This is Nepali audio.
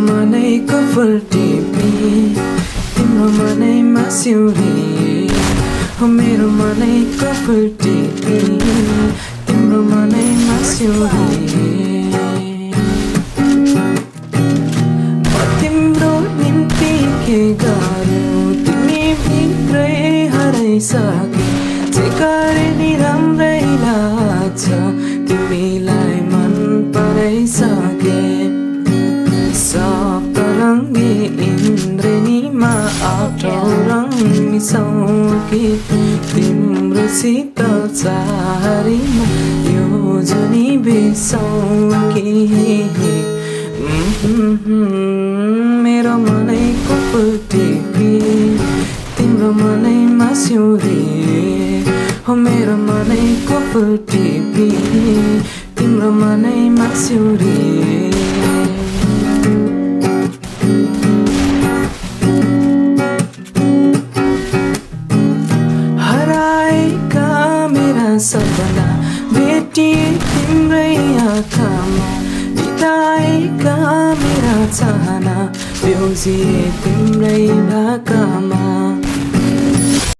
मनै को फुल टिपी तिम्रो मनैमा सिउरी हो मेरो मनै को फुल टिपी तिम्रो मनैमा सिउरी म तिम्रो निम्ति के गर्नु तिमी भित्रै हराइसके जे गरे नि राम्रै लाग्छ तिमीलाई मन पराइसके सप्तरङ्गी इन्द्रेणीमा आठौँ रङ मिसाउँकी तिम्रो शीतल चारीमा यो जुनी बिसाउँकी मेरो मनैको फुल टिपी तिम्रो मनैमा सिउरी हो मेरो मनैको फुल टिपी तिम्रो मनैमा सिउरी हराएका मेरा सपना भेटिए तिम्रै आँखामा बिताएका मेरा चाहना बेउजिए तिम्रै भाकामा